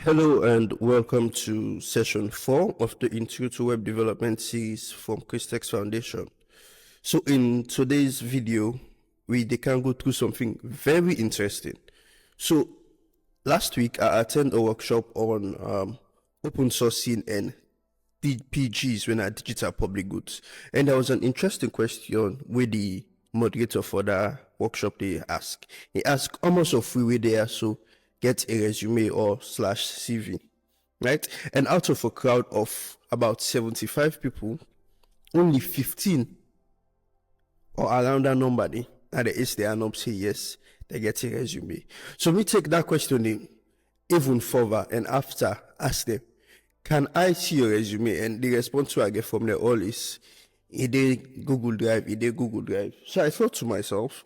Hello and welcome to session 4 of the Intro to Web Development series from Christex Foundation. So in today's video, they can go through something very interesting. So last week I attended a workshop on open sourcing and DPGs when at digital public goods, and there was an interesting question with the moderator for the workshop. He asked how much of free way there so get a resume or /CV, right? And out of a crowd of about 75 people, only 15 or around that number and they is there and say yes, they get a resume. So we take that question even further and after ask them, can I see your resume? And the response I get from them all is Google Drive. So I thought to myself,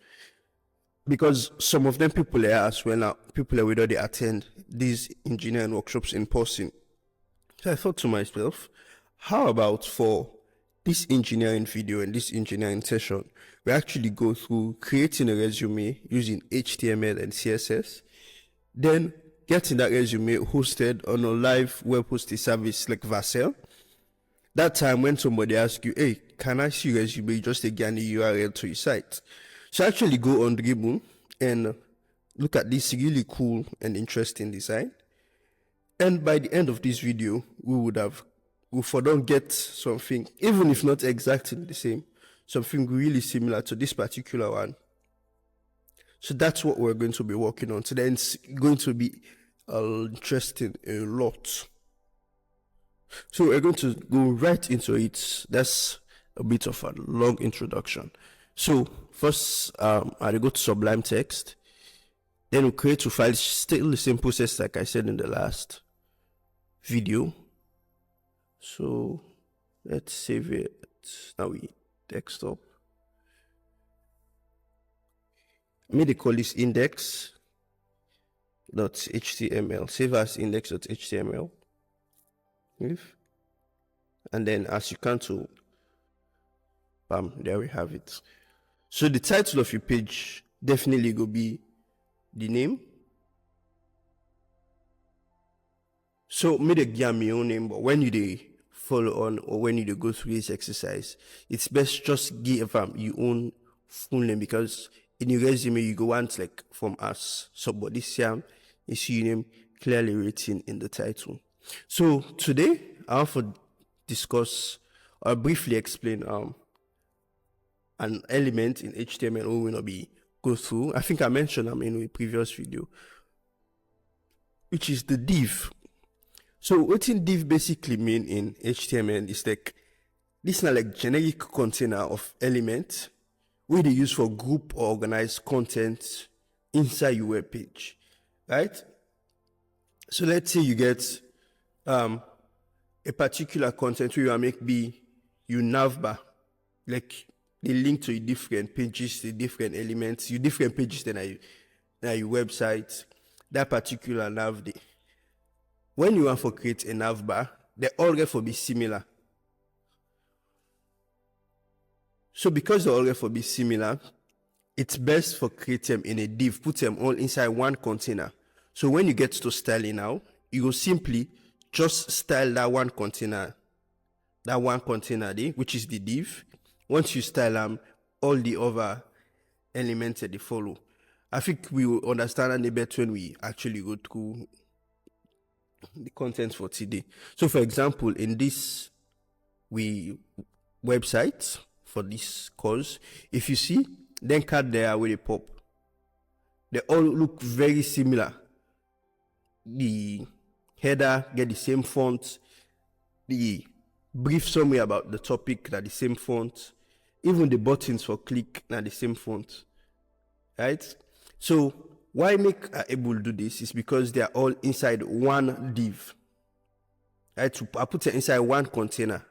because some of them people are as well now, people are whether they attend these engineering workshops in person. So I thought to myself, how about for this engineering video and this engineering session, we actually go through creating a resume using HTML and CSS, then getting that resume hosted on a live web hosting service like Vercel. That time when somebody asks you, hey, can I see your resume? You just again the URL to your site. So actually go on Dribbble and look at this really cool and interesting design. And by the end of this video, we don't get something, even if not exactly the same, something really similar to this particular one. So that's what we're going to be working on today. It's going to be interesting a lot. So we're going to go right into it. That's a bit of a long introduction. So first, I go to Sublime Text, then we create two files, still the same process like I said in the last video. So let's save it. Now we desktop. Maybe call this index.html. Save as index.html. And then as you can to, bam, there we have it. So the title of your page definitely go be the name. So me give my own name, but when you follow on or when you go through this exercise, it's best just give your own full name, because in your resume you go want like from us. So but this time is your name clearly written in the title. So today I want to discuss or briefly explain an element in HTML we will not be go through. I think I mentioned in a previous video, which is the div. So what in div basically mean in HTML is like this is not like generic container of elements where they use for group or organize content inside your web page, right? So let's say you get a particular content where you make be your navbar, like the link to your different pages, the different elements, your different pages than your website, that particular nav. When you want to create a navbar, they all get to be similar. So because they all get to be similar, it's best for create them in a div, put them all inside one container. So when you get to styling now, you will simply just style that one container which is the div. Once you style them, all the other elements that they follow. I think we will understand a bit when we actually go through the content for today. So for example, in this website for this course, if you see, then card there where they pop, they all look very similar. The header get the same font, the brief summary about the topic that the same font, even the buttons for click na the same font, right? So why make able to do this is because they are all inside one div, right? So I put it inside one container.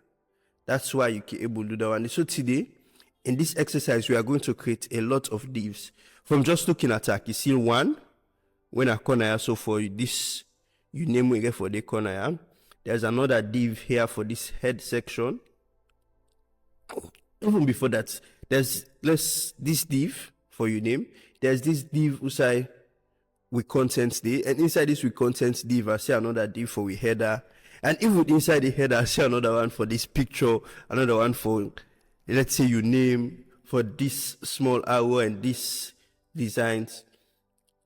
That's why you can able to do that one. So today in this exercise we are going to create a lot of divs. From just looking at it, you see one when a corner. So for this you name we get for the corner. There's another div here for this head section. Even before that, there's this div for your name. There's this div inside with contents div, and inside this with contents div, I see another div for we header, and if with inside the header, I see another one for this picture, another one for, let's say, you name for this small arrow and this designs.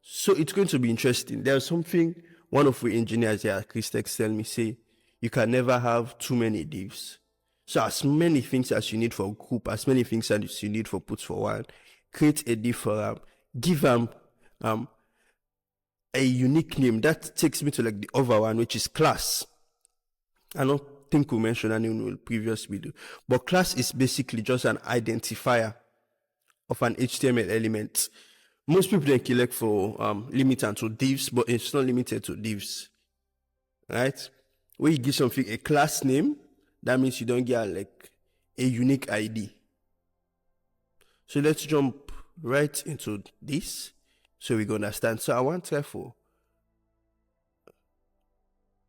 So it's going to be interesting. There's something one of the engineers here at Christex tell me, say, you can never have too many divs. So as many things as you need for a group, as many things as you need for puts for one, create a div for them, give them a unique name. That takes me to like the other one, which is class. I don't think we mentioned that in the previous video, but class is basically just an identifier of an HTML element. Most people then collect for limited to divs, but it's not limited to divs, right? When you give something a class name, that means you don't get like a unique ID. So let's jump right into this so we can understand. So I want to try for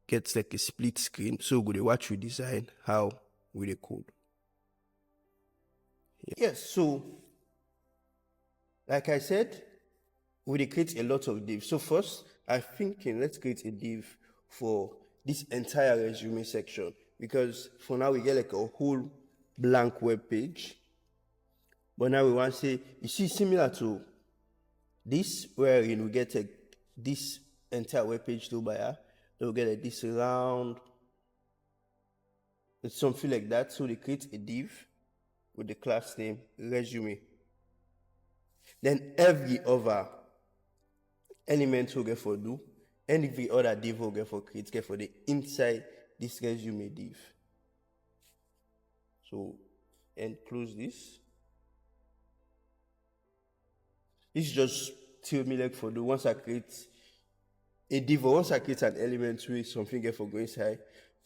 get like a split screen, so we go watch we design how we the code. Yes, so like I said, we create a lot of divs. So first, I'm thinking let's create a div for this entire resume section, because for now we get like a whole blank web page. But now we want to say, you see, similar to this, wherein we get this entire web page to buyer, then we get this round, it's something like that. So they create a div with the class name resume. Then every other element will get for do, and every other div will get for create, get for the inside this resume div. So, and close this. This just tell me like for the once I create a div, or once I create an element with something get for go inside,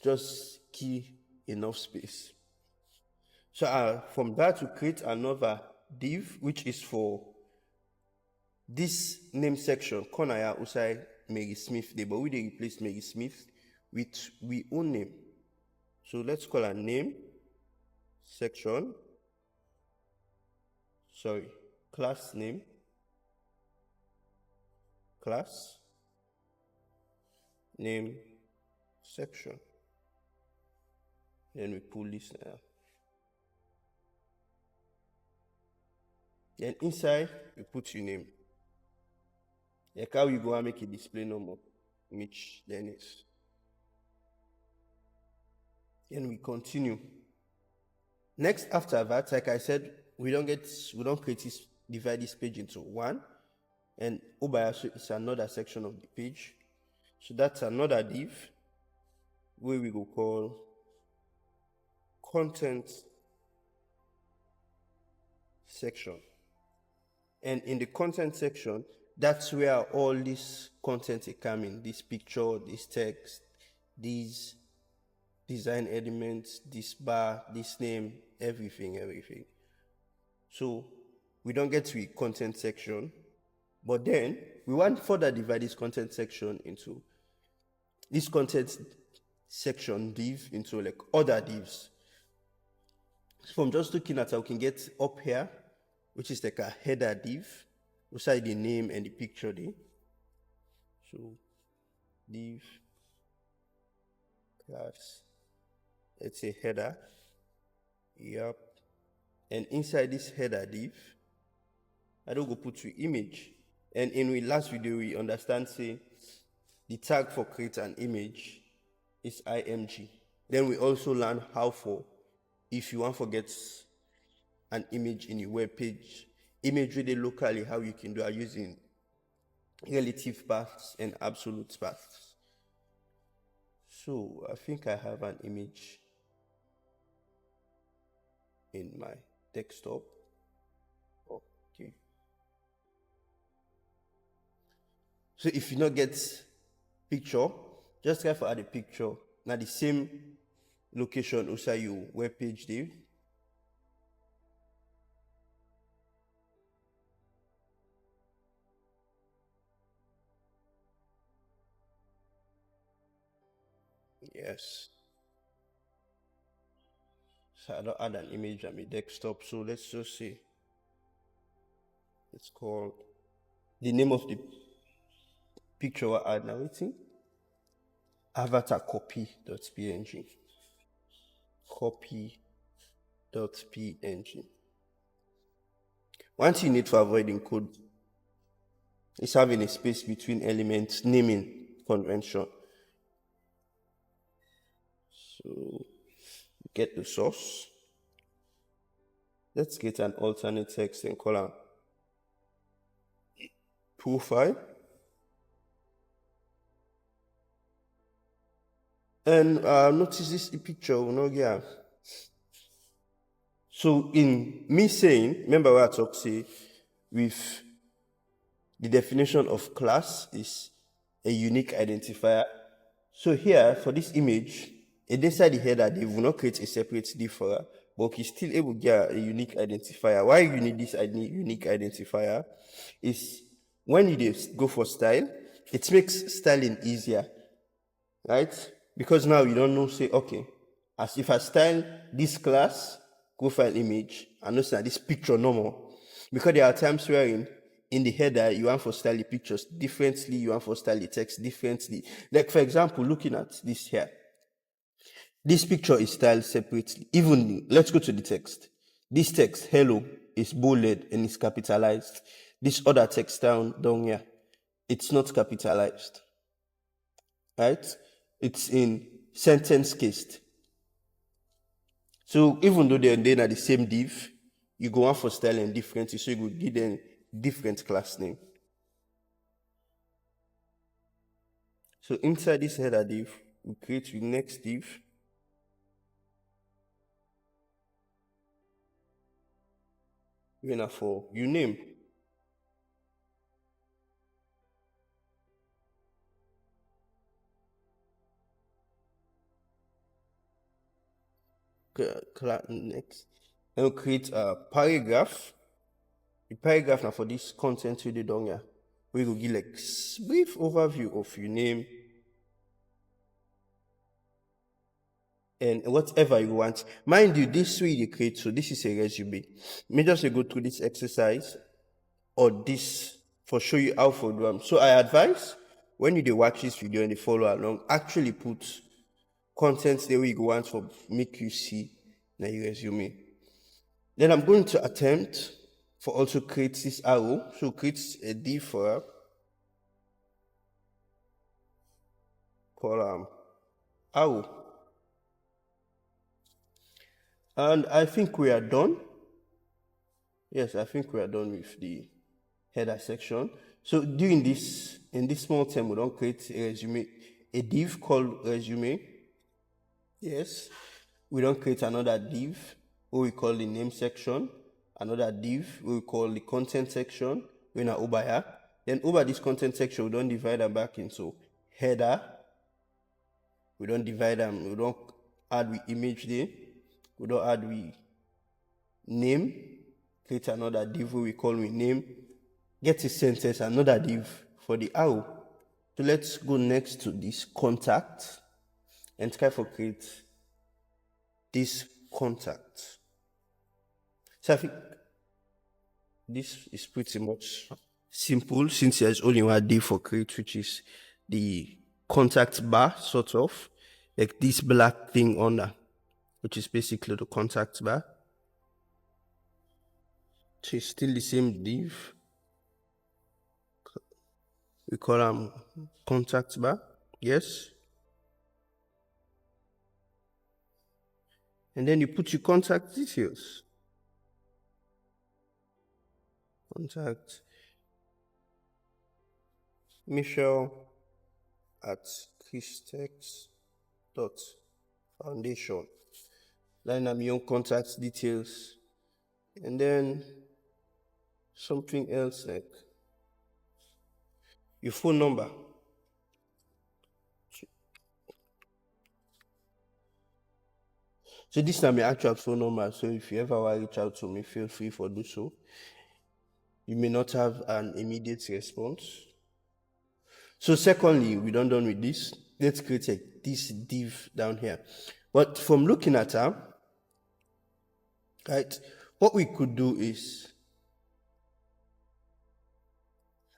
just key enough space. So from that to create another div, which is for this name section, corner outside Mary Smith there, but we did replace Mary Smith with we own name. So let's call a name section, sorry, class name, class name section. Then we pull this now. Then inside we put your name. Like how you go and make a display number, which then is. Then we continue. Next, after that, like I said, we don't create this, divide this page into one, and Obaya is another section of the page. So that's another div where we go call content section. And in the content section, that's where all this content is coming. This picture, this text, these design elements, this bar, this name, everything. So we don't get to the content section, but then we want further divide this content section into this content section div into like other divs. So I'm just looking at how we can get up here, which is like a header div, beside the name and the picture there. So div class, let's say header. Yep. And inside this header div, I don't go put your image. And in the last video, we understand say the tag for create an image is img. Then we also learn how for, if you want to get an image in your web page, image really locally, how you can do it using relative paths and absolute paths. So I think I have an image in my desktop. Okay. So if you not get picture, just try to add a picture. Now the same location outside your web page there. Yes. So I don't add an image on my desktop. So let's just see. It's called the name of the picture we're add narrating, avatar copy.png, copy.png. One thing you need to avoid in code is having a space between elements naming convention. So get the source. Let's get an alternate text and column profile. And notice this picture will not get. So in me saying, remember what I talked say with the definition of class is a unique identifier. So here for this image, inside the header, they will not create a separate div for her, but you're still able to get a unique identifier. Why you need this unique identifier is when you go for style, it makes styling easier, right? Because now you don't know, say, okay, as if I style this class profile image, I know that this picture normal. Because there are times where in the header, you want to style the pictures differently, you want to style the text differently. Like, for example, looking at this here. This picture is styled separately. Even, let's go to the text. This text, hello, is bolded and is capitalized. This other text down here, it's not capitalized. Right? It's in sentence cased. So even though they're are the same div, you go on for styling differently, so you will give them different class name. So inside this header div, we create the next div. We're for you name. Next, and we'll create a paragraph. The paragraph now for this content we did on here, we will give like brief overview of your name and whatever you want. Mind you, this way you create, so this is a resume. May just go through this exercise or this for show you how for do them. So I advise when you watch this video and you follow along, actually put content the way you want for make you see now your resume. Then I'm going to attempt for also create this arrow. So create a div for column arrow. And I think we are done. Yes, I think we are done with the header section. So during this, in this small term, we don't create a resume, a div called resume. Yes, we don't create another div, what we call the name section, another div, what we call the content section, when are over here. Then over this content section, we don't divide them back into header. We don't divide them, we don't add the image there, we don't add the name, create another div, what we call with name, get a sentence, another div for the arrow. So let's go next to this contact and try to create this contact. So I think this is pretty much simple since there's only one div for create, which is the contact bar, sort of like this black thing under, which is basically the contact bar. So it's still the same div. We call them contact bar. Yes. And then you put your contact details. Contact Michelle at christex.foundation. Then I'm your contact details. And then something else like your phone number. So this is my actual phone number. So if you ever want to reach out to me, feel free for do so. You may not have an immediate response. So secondly, we're done with this. Let's create this div down here. But from looking at her, right, what we could do is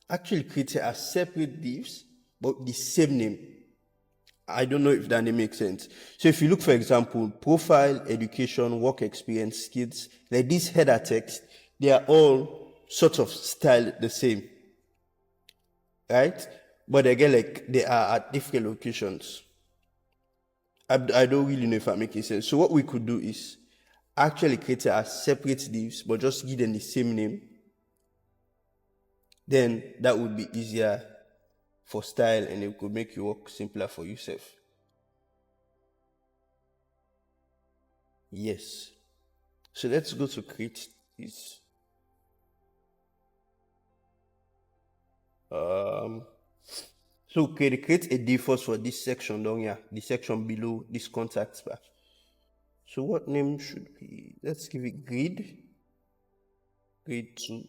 actually create a separate divs but the same name. I don't know if that name makes sense. So if you look, for example, profile, education, work experience, skills, like this header text, they are all sort of styled the same, right? But again, like they are at different locations. I don't really know if I'm making sense. So what we could do is actually create it as separate divs, but just give them the same name. Then that would be easier for style and it could make your work simpler for yourself. Yes. So let's go to create this. So create a div first for this section down here, the section below this contact bar. So what name should be? Let's give it grid 2.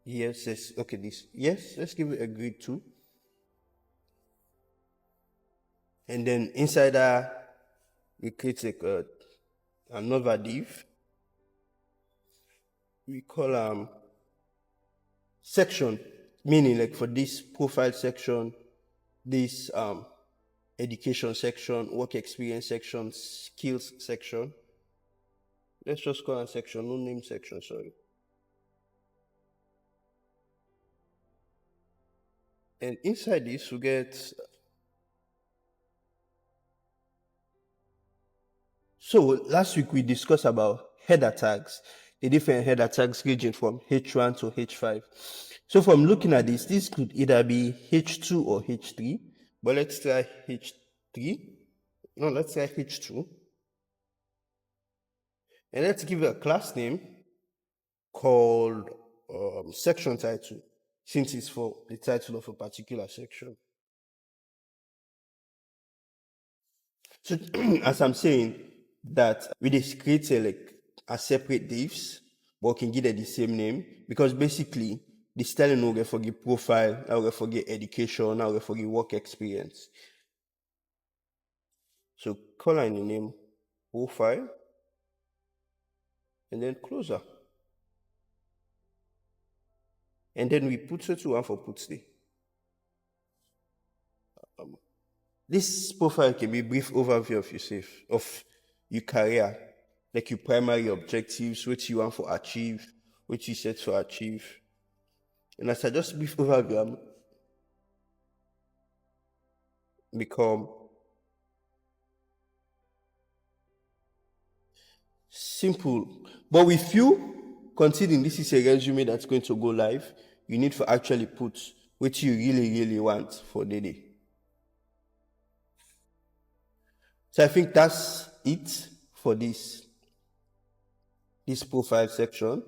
Yes, okay, this. Yes, let's give it a grid 2. And then inside that, we create another div. We call section, meaning like for this profile section, this education section, work experience section, skills section. Let's just call it section, no name section, sorry. And inside this, we get. So last week we discussed about header tags, the different header tags ranging from H1 to H5. So from looking at this could either be H2 or H3, but let's try H3. No, let's try H2. And let's give it a class name called section title, since it's for the title of a particular section. So as I'm saying, that we just create like a separate divs, but can give it the same name, because basically the styling will forget profile, I will forget education, I will forget work experience. So color in the name profile, and then closer. And then we put so to one for put the. This profile can be a brief overview of yourself, of your career, like your primary objectives, what you want to achieve, what you set to achieve. And as I just brief overview, become simple. But with you, considering this is a resume that's going to go live, you need to actually put what you really want for the day. So I think that's it for this profile section.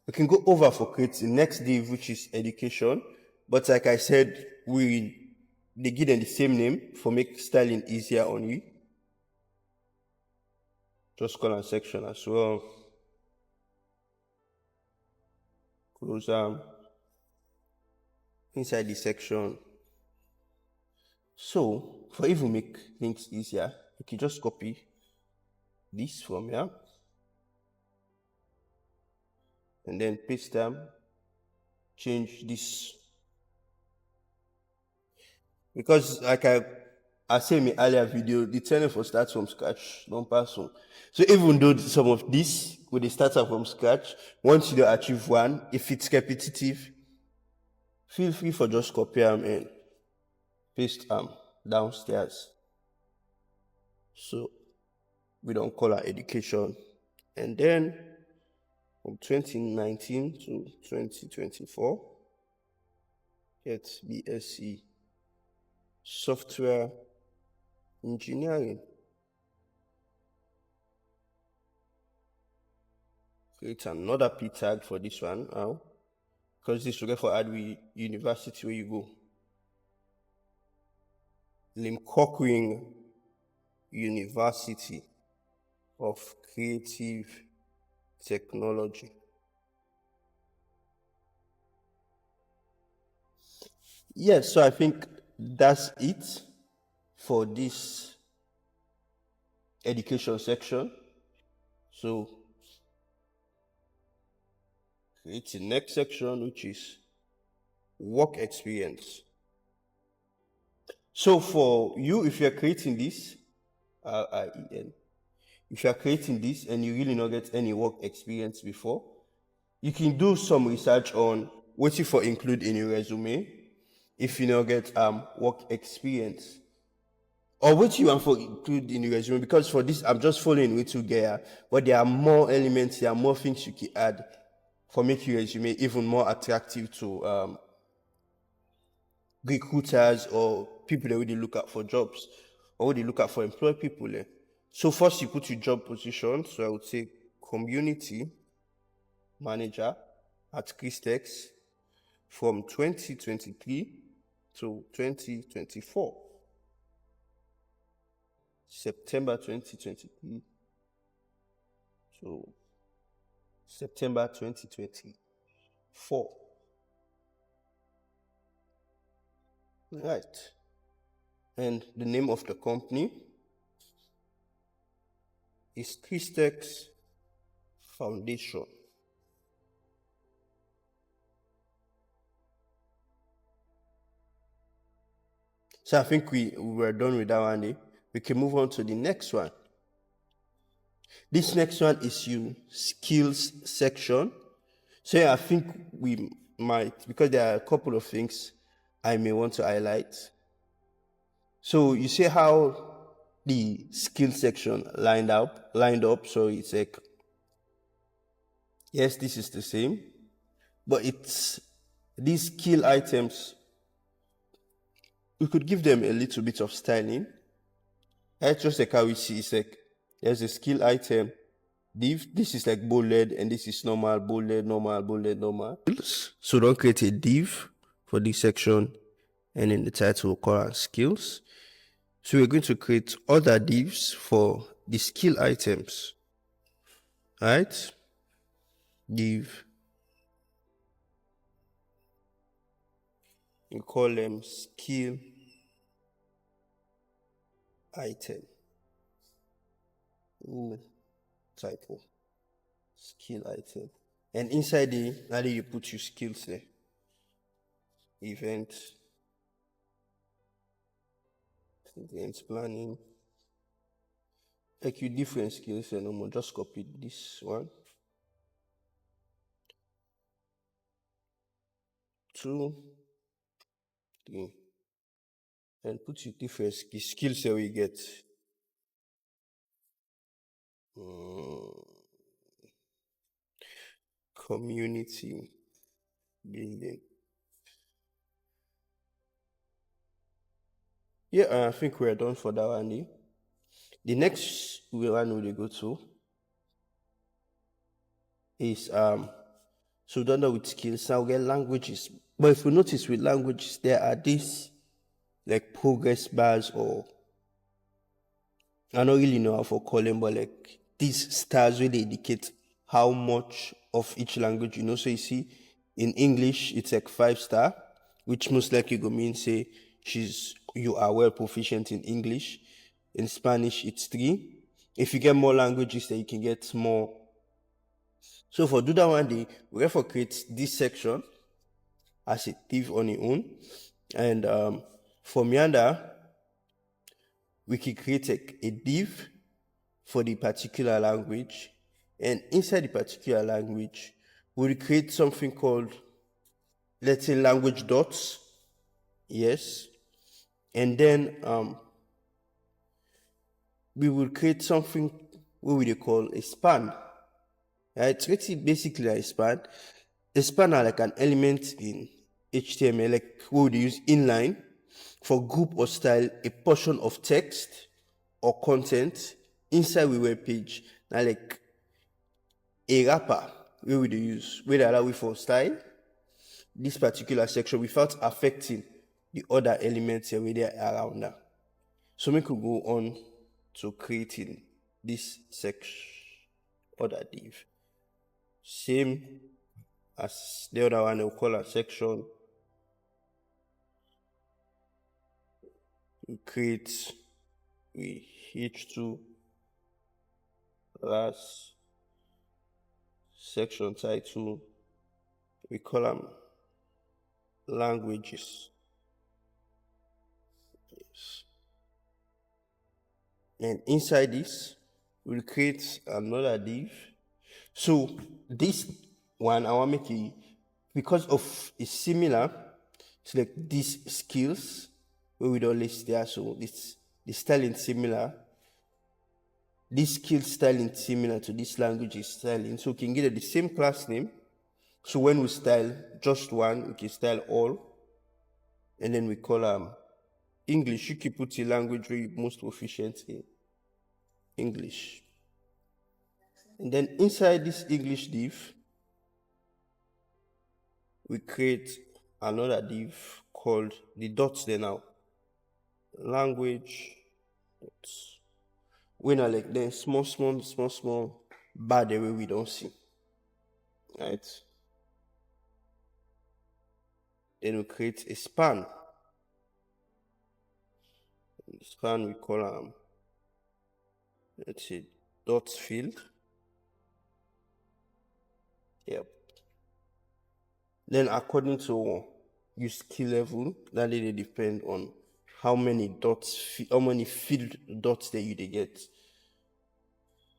We can go over for create the next div, which is education. But like I said, they give them the same name for make styling easier on you. Just call and section as well. Close inside the section. So for even make things easier, you can just copy this from here and then paste them, change this, because like I said in my earlier video, the training for start from scratch don't pass on. So even though some of this with the starter from scratch, once you don't achieve one, if it's repetitive, feel free for just copy them and paste them downstairs. So we don't call our education. And then from 2019 to 2024, get BSc software engineering. Create another P tag for this one now, because this will get for add with university where you go. Limcockring University of Creative Technology. Yes, so I think that's it for this education section. So create the next section, which is work experience. So for you, if you're creating this, RIEN, if you're creating this and you really not get any work experience before, you can do some research on what you for include in your resume if you not get work experience. Or what you want for include in your resume, because for this I'm just following with you guys, but there are more elements, there are more things you can add for make your resume even more attractive to recruiters or people that really look out for jobs or they look out for employed people. So first you put your job position. So I would say community manager at Christex from 2023 to 2024. September 2023 to September 2024. Right. And the name of the company is Christex Foundation. So I think we were done with that one. We can move on to the next one. This next one is your skills section. So yeah, I think we might, because there are a couple of things I may want to highlight. So you see how the skill section lined up. So it's like, yes, this is the same, but it's these skill items, we could give them a little bit of styling. That's just like how we see, it's like there's a skill item div. This is like bolded, and this is normal, bolded, normal, bolded, normal. So don't create a div for this section, and in the title we'll call it skills. So we're going to create other divs for the skill items. Right? Div. You call them skill item. Typo. Skill item. And inside the, now you put your skills there. Event planning. Like you different skills, and I'm just copy this one. 2, 3, and put your different skills that we get. Community building. Yeah, I think we're done for that one. The next one we'll go to is so done with skills. Now we get languages. But if we notice with languages, there are these like progress bars, or I don't really know how to call them, but like these stars really indicate how much of each language you know. So you see in English it's like 5-star, which most likely go mean say you are well proficient in English. In Spanish it's 3. If you get more languages, then you can get more. So for do that one day, we have to create this section as a div on its own. And for Meander, we can create a div for the particular language. And inside the particular language, we'll create something called, let's say, language dots. Yes. And then we will create something what we call a span. Right? It's basically a span. A span are like an element in HTML, like we would use inline for group or style a portion of text or content inside the web page. Now, like a wrapper, we would use, we allow it for style this particular section without affecting the other elements here where they are around now. So we could go on to creating this section, other div. Same as the other one, we'll call a section. We create h2 last section title. We call them languages. And inside this, we'll create another div. So this one, I want to make it, because of it's similar to like these skills where we don't list there. So it's the styling similar. This skill styling similar to this language is styling. So we can get the same class name. So when we style just one, we can style all. And then we call English. You can put the language where you're most proficient in. English. And then inside this English div, we create another div called the dots there now. Language dots. When I like then small bar the way we don't see. Right? Then we create a span. In the span we call let's say dots field. Yep. Then according to your skill level, that really depend on how many dots, how many field dots that you get.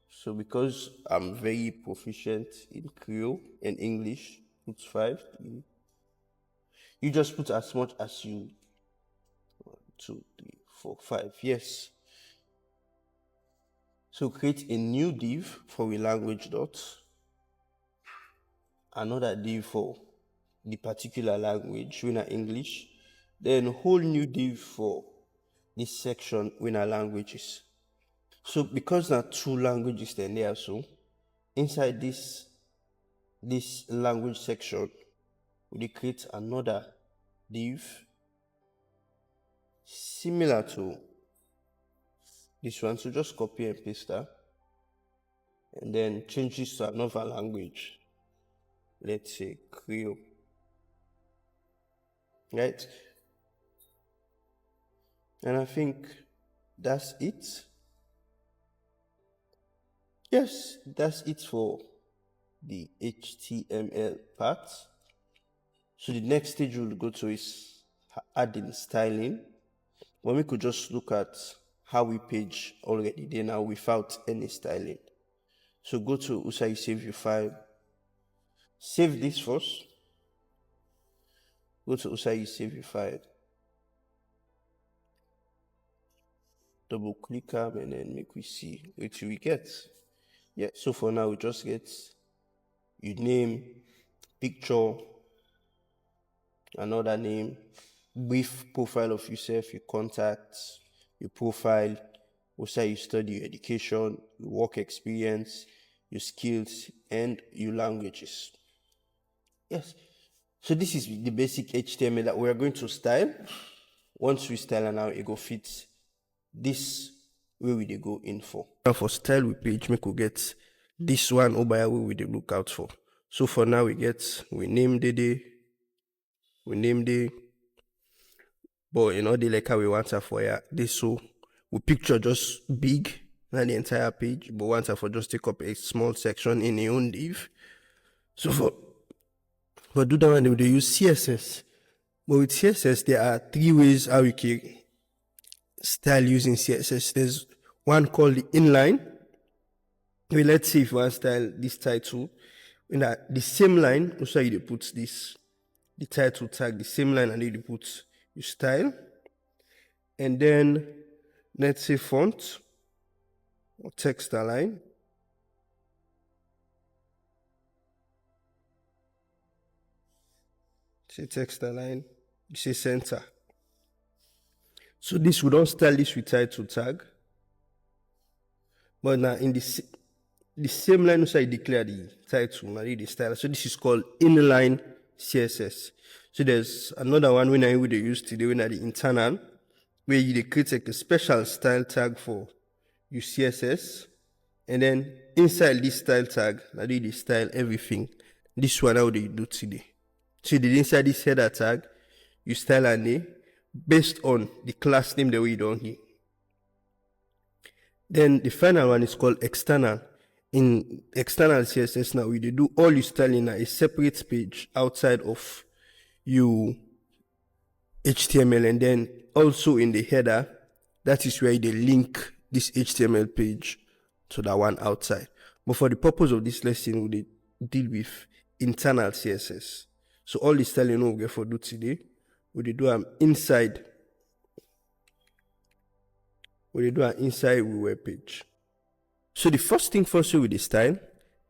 So because I'm very proficient in Creole and English, put 5. You just put as much as you 1, 2, 3, 4, 5. Yes. So create a new div for a language dot, another div for the particular language, when English, then whole new div for this section when languages. So because there are 2 languages then there, so inside this language section, we create another div similar to this one. So just copy and paste that, and then change this to another language. Let's say Creole. Right? And I think that's it. Yes, that's it for the HTML part. So the next stage we'll go to is adding styling. When we could just look at how we page already there now without any styling. So go to Usa, you save your file. Save this first. Go to Usa, you save your file. Double click them and then make we see which we get. Yeah, so for now we just get your name, picture, another name, brief profile of yourself, your contacts, your profile, also you study, your education, your work experience, your skills, and your languages. Yes. So this is the basic HTML that we are going to style. Once we style and now it go fit this where we go in for. Now for style we page, make we get this one over where we look out for. So for now we name the day, but you know, the like how we want her for this, so we picture just big, not the entire page, but want her for just take up a small section in your own div. So for do that one, they use CSS. But with CSS, there are 3 ways how you can style using CSS. There's one called the inline. Well, let's see if you want to style this title. In the same line, also you put this, the title tag, the same line, and you put your style. And then let's say font or text align. Say text align, you say center. So this, we don't style this with title tag. But now in the same line, also I declare the title, not the style. So this is called inline CSS. So there's another one when I would use today, when I the internal, where you create like a special style tag for your CSS. And then inside this style tag, I do the style everything. This one how do you do today. So the inside this header tag, you style a name based on the class name that we don't here. Then the final one is called external. In external CSS now, we do all your styling at a separate page outside of your HTML, and then also in the header, that is where they link this HTML page to that one outside. But for the purpose of this lesson, we deal with internal CSS. So all the styling we'll get for do today, we do inside. We do an inside web page. So the first thing first with the style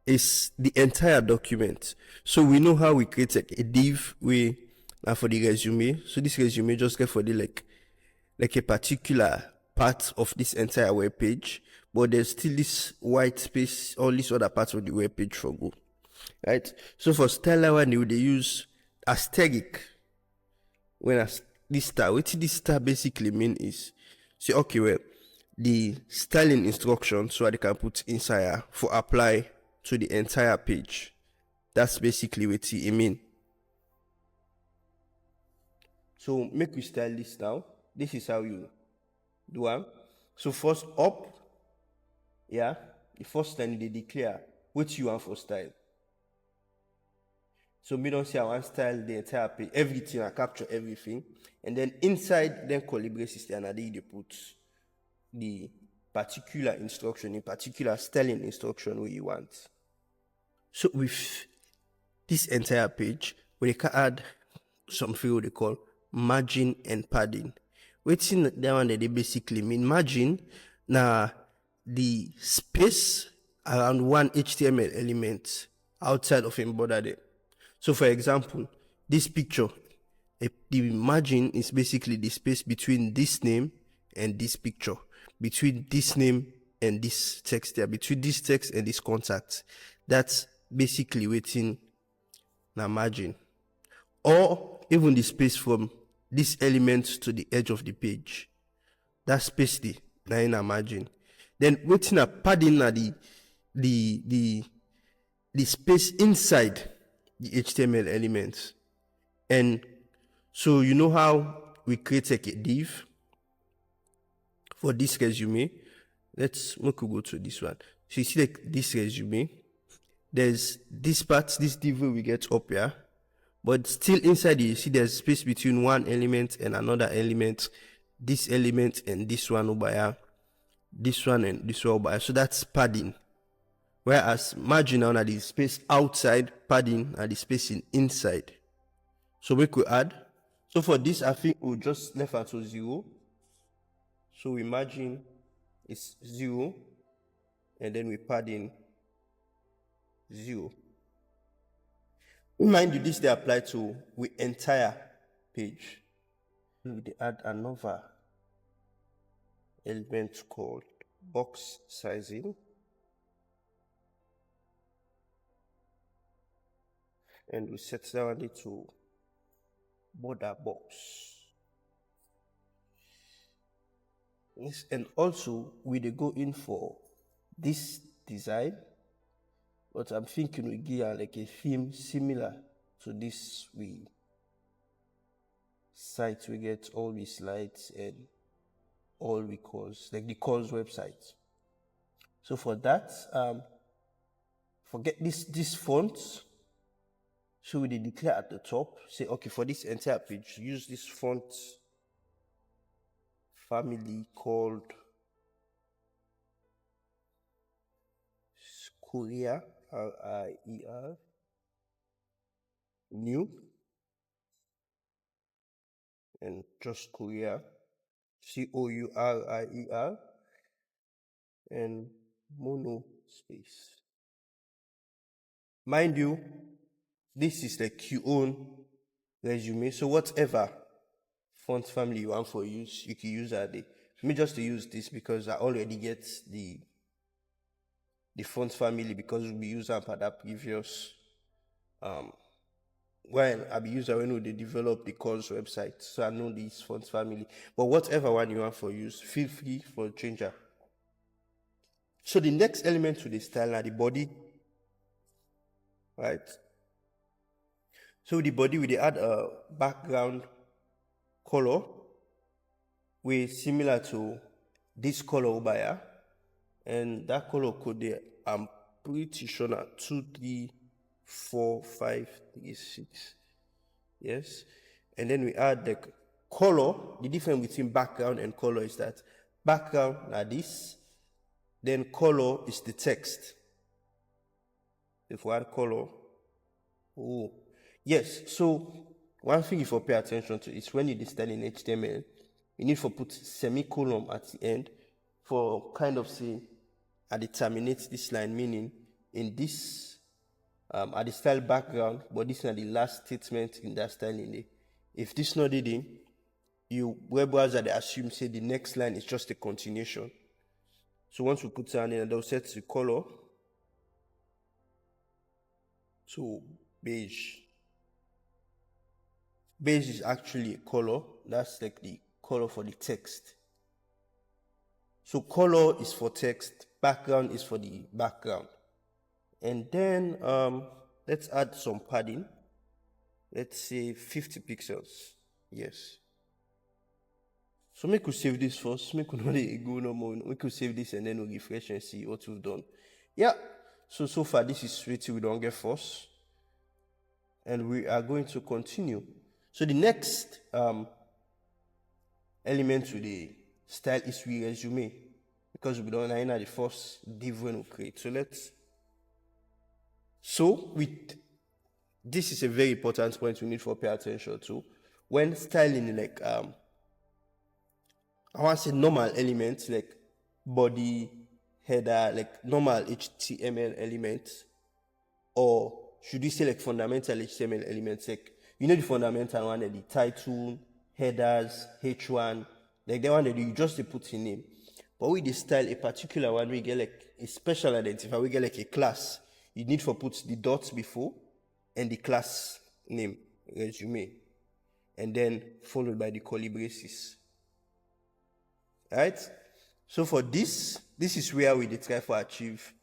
is the entire document. So we know how we create like a div for the resume. So this resume just get for the like a particular part of this entire web page, but there's still this white space, all these other parts of the web page for go. Right? So for styler one, they use asterisk. When this star, what this star basically mean is, say, okay, well, the styling instruction, so they can put inside for apply to the entire page. That's basically what it mean. So make we style this now. This is how you do it. So first up, yeah, the first time they declare what you want for style. So me don't say I want style the entire page, everything, I capture everything. And then inside, then Colibri system, and they put the particular instruction, in particular styling instruction where you want. So with this entire page, we can add something they call margin and padding. What's in that one that they basically mean? Margin, now the space around one HTML element outside of embodied. So for example, this picture, the margin is basically the space between this name and this picture, between this name and this text there, between this text and this contact. That's basically waiting na margin. Or even the space from this element to the edge of the page. That space na in a margin. Then waiting a padding na the space inside the HTML elements. And so you know how we create like a div for this resume. Let's go to this one. So you see like this resume, there's this part, this div we get up here, but still inside you see there's space between one element and another element, this element and this one over here, this one and this one over here. So that's padding. Whereas margin now the space outside, padding and the spacing inside. So we could add. So for this, I think we'll just left out to 0. So we margin is 0, and then we padding 0. Remind you, this they apply to the entire page. We add another element called box sizing. And we set that one to border box. Yes, and also we go in for this design, but I'm thinking we give like a theme similar to this site we get all the slides and all we calls like the calls website. So for that, forget this font. So we declare at the top, say, okay, for this entire page, use this font family called Korea, R-I-E-R, new, and just Korea, C-O-U-R-I-E-R, and mono space. Mind you, this is like your own resume, so whatever font family you want for use, you can use that. For me, just to use this because I already get the font family because we use them for that previous when I be user when they develop the course website, so I know this font family. But whatever one you want for use, feel free for changer. So the next element to the style are the body, right? So the body we add a background color, we similar to this color over here, and that color code there, I'm pretty sure that 2, 3, 4, 5, 3, 6. Yes, and then we add color, the difference between background and color is that background are this, then color is the text. If we add color, oh yes, so one thing you for pay attention to is when you style in HTML, you need to put semicolon at the end for kind of say I terminate this line, meaning in this I the style background, but this is the last statement in that style in there. If this not did in, you web browser they assume say the next line is just a continuation. So once we put down in, they'll set the color to beige. Beige is actually a color. That's like the color for the text. So color is for text, background is for the background. And then let's add some padding. Let's say 50 pixels. Yes. So we could save this first. We could not go no more. We could save this and then we'll refresh and see what we've done. Yeah. So far this is sweet. We don't get force. And we are going to continue. So the next element to the style is we resume, because we don't know the first div when we create. So with this is a very important point we need to pay attention to when styling, like I want to say normal elements like body, header, like normal HTML elements, or should we say like fundamental HTML elements, like the fundamental one, the title, headers, H1, like the one that you just put in name. But with the style, a particular one, we get like a special identifier, we get like a class. You need to put the dots before and the class name, resume, and then followed by the curly braces. Alright? So for this is where we try to achieve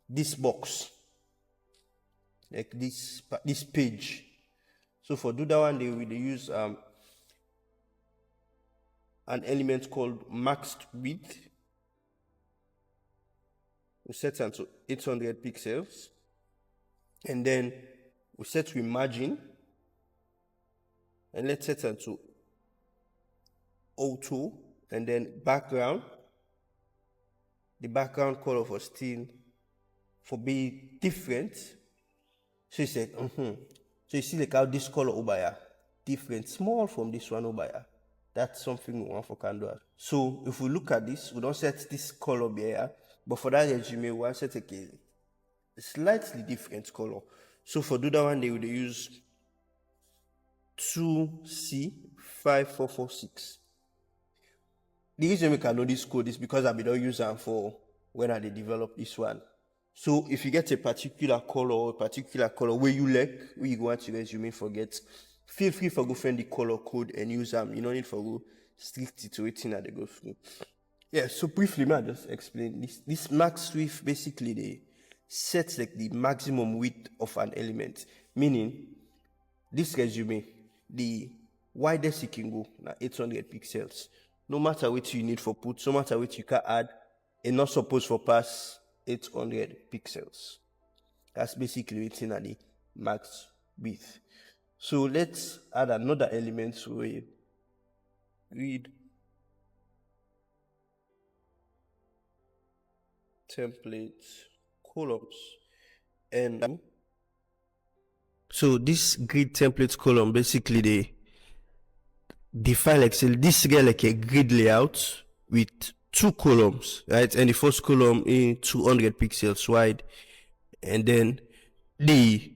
this box, like this page. So for do that one, they will use an element called maxed width. We set it to 800 pixels, and then we set to margin, and let's set it to auto, and then background. The background color for still for be different. So you said, So you see like how this color over here different, small from this one over here. That's something we want for Canva. So if we look at this, we don't set this color here, but for that resume, we want to set a slightly different color. So for do that one, they would use 2C5446. The reason we can know this code is because I've been using for when I develop this one. So if you get a particular color where you like, where you want to resume forget, feel free for go find the color code and use them. You don't need for go strict to it that they go through. Yeah, so briefly, I'll just explain this. This max width basically they sets like the maximum width of an element, meaning this resume, the widest you can go now 800 pixels. No matter what you need for put, no matter what you can add, and not supposed for pass 800 pixels. That's basically within at the max width. So let's add another element to a grid templates columns, and so this grid templates column basically they define like so this get like a grid layout with two columns, right? And the first column is 200 pixels wide, and then the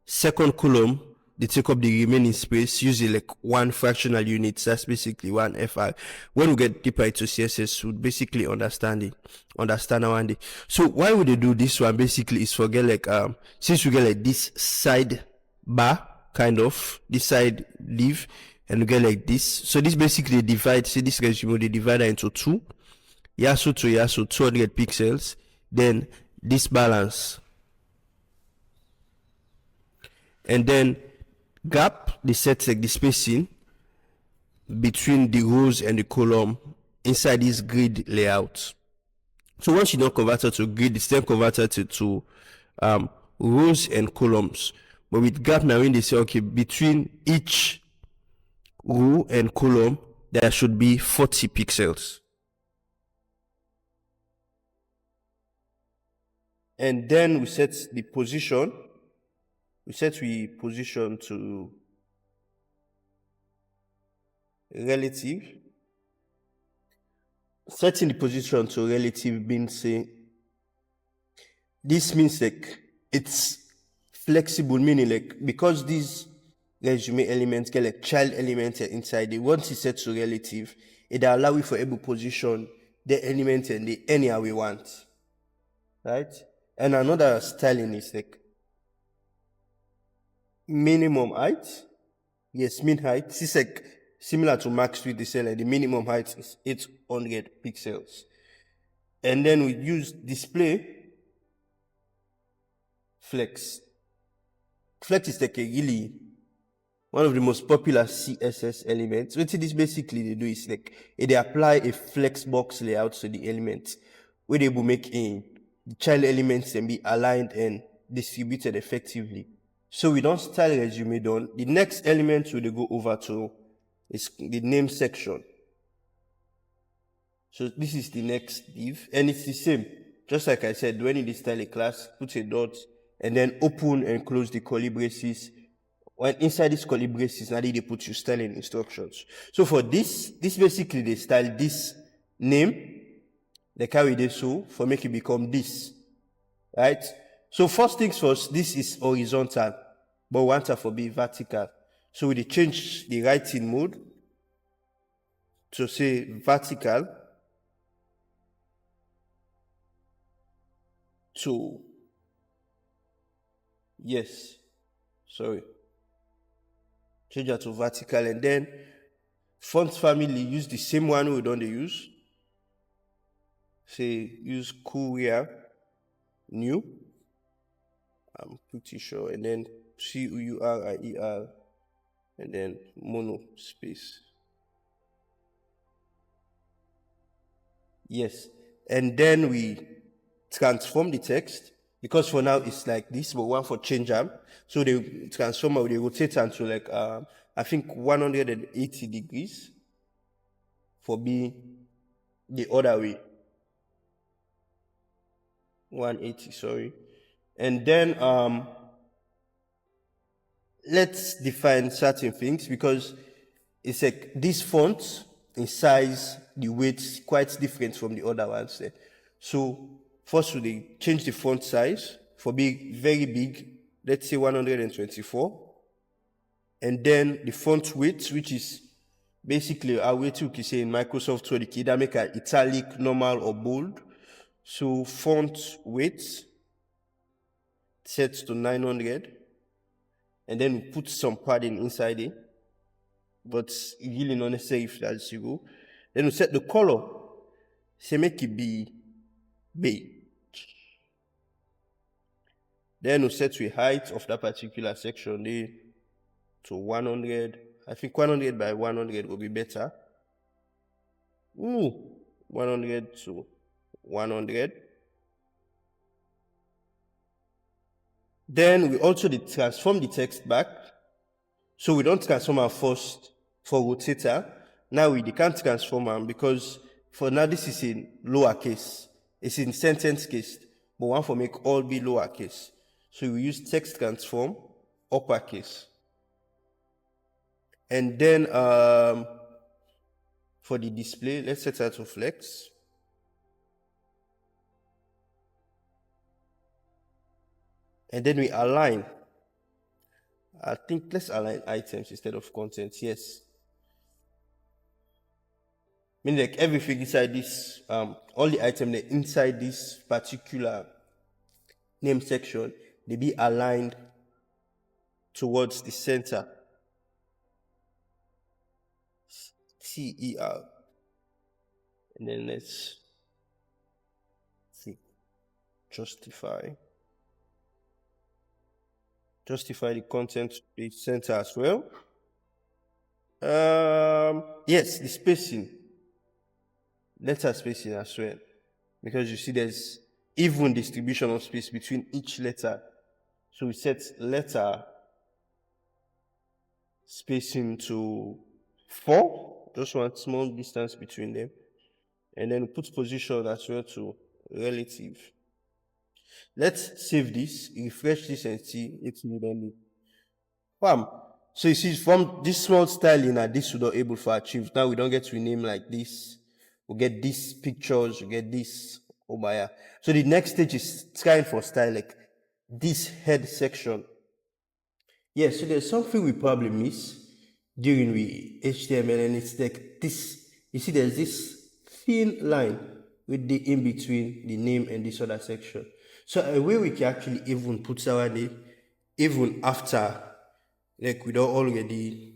second column they take up the remaining space using like one fractional unit. That's basically one FI. When we get deeper into CSS, we basically understand our day. So why would they do this one? Basically, is forget like since we get like this side bar kind of this side leaf, and we get like this. So this basically divides. See this resume they divide into two. Yasu to Yasu 200 pixels. Then this balance, and then gap they set like the spacing between the rows and the column inside this grid layout. So once you don't convert it to grid, it's then converted to rows and columns. But with gap now, when they say okay, between each row and column, there should be 40 pixels. And then we set the position. We set position to relative. Setting the position to relative means say this means like it's flexible, meaning like because these resume elements get like child elements inside it, once it's set to relative, it allows you for able position the element and the anyhow we want, right? And another styling is like minimum height. Yes, min height. This is like similar to max width. They like the minimum height is 800 pixels. And then we use display flex. Flex is like a really one of the most popular CSS elements. What this basically they do is like they apply a flex box layout to the elements where they will make the child elements and be aligned and distributed effectively. So we don't style resume done. The next element we go over to is the name section. So this is the next div, and it's the same. Just like I said, when you style a class, put a dot and then open and close the curly braces. When inside this curly braces, now they put your styling instructions. So for this basically they style this name, they carry this so for make it become this, right? So first things first, this is horizontal, but we want it to be vertical. So we change the writing mode to say vertical to yes, sorry. Change that to vertical, and then font family use the same one we don't use. Say use Courier new. I'm pretty sure, and then CURIER, and then mono space. Yes, and then we transform the text. Because for now it's like this, but one for change them. So they transform or they rotate into like I think 180 degrees for be the other way. 180, sorry. And then let's define certain things because it's like this font in size, the weight quite different from the other ones there. So first, we change the font size for big, very big, let's say 124. And then the font width, which is basically our way to say in Microsoft Word, you can make an italic, normal, or bold. So font width set to 900. And then we put some padding inside it. But it's really not necessary if that's 0. Then we set the color. So make it be beige. Then we set the height of that particular section there to 100. I think 100 by 100 will be better. 100 to 100. Then we also transform the text back. So we don't transform our first for rotator. Now we can't transform them because for now this is in lowercase. It's in sentence case, but one for make all be lowercase. So we use text transform uppercase. And then for the display, let's set that to flex. And then we align. I think let's align items instead of content. Yes. Meaning like everything inside this, all the items that inside this particular name section, they be aligned towards the center. CER. And then let's see. Justify the content to the center as well. Yes, the spacing. Letter spacing as well. Because you see there's even distribution of space between each letter. So we set letter spacing to 4, just one small distance between them, and then put position as well to relative. Let's save this, refresh this, and see if we don't need. Bam. So you see, from this small styling that this we not able to achieve. Now we don't get to rename like this. We get these pictures, we get this. Oh my yeah. So the next stage is trying for style, like this head section. Yeah, so there's something we probably miss during the HTML, and it's like this. You see, there's this thin line with the in between the name and this other section. So a way we can actually even put our name even after, like we don't already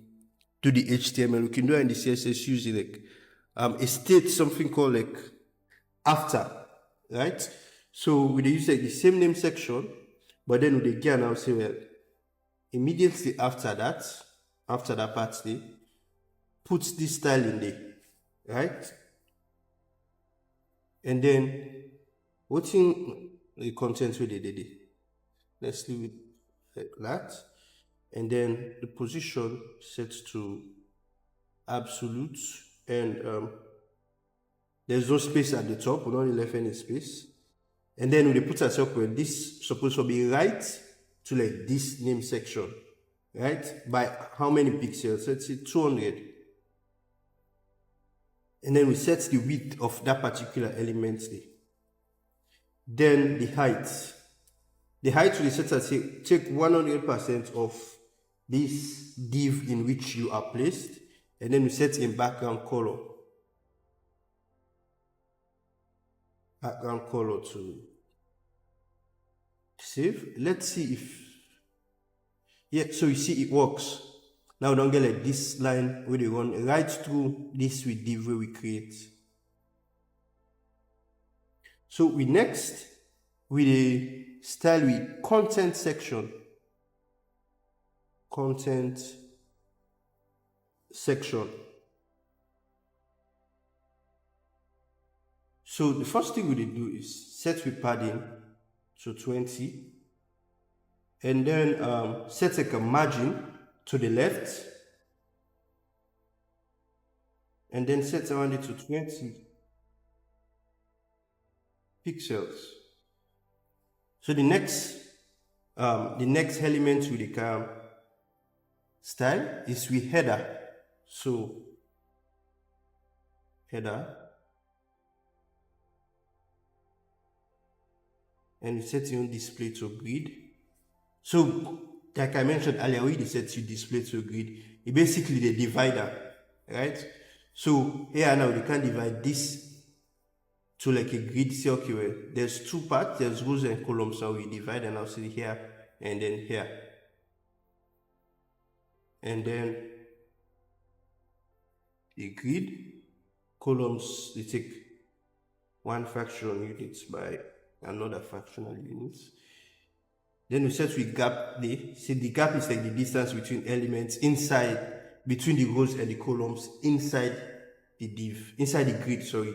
do the HTML, we can do it in the CSS using like a state, something called like after, right? So we use like the same name section, but then with the gear now say, well, immediately after that part there, put this style in there, right? And then what's in the content where they did it? Let's leave it like that. And then the position set to absolute, and there's no space at the top, we don't left any space. And then we put a circle, this supposed to be right to like this name section, right? By how many pixels? Let's say 200. And then we set the width of that particular element there. Then the height. The height will be set as take 100% of this div in which you are placed, and then we set in background color. Background color to save. Let's see if, yeah, so you see it works. Now we don't get like this line where they run right through this with div where we create. So we next with a style with content section. Content section. So the first thing we do is set with padding to 20, and then set like a margin to the left, and then set around it to 20 pixels. So the next element with the style is with header. So header, and we set your display to grid. So like I mentioned earlier, we set your display to grid. It's basically the divider, right? So here now we can divide this to like a grid circle. There's two parts, there's rows and columns, so we divide, and I'll see here and then here. And then the grid columns, they take one fractional units by another fractional units. Then we set with gap there. See, the gap is like the distance between elements inside, between the rows and the columns inside the div, inside the grid, sorry.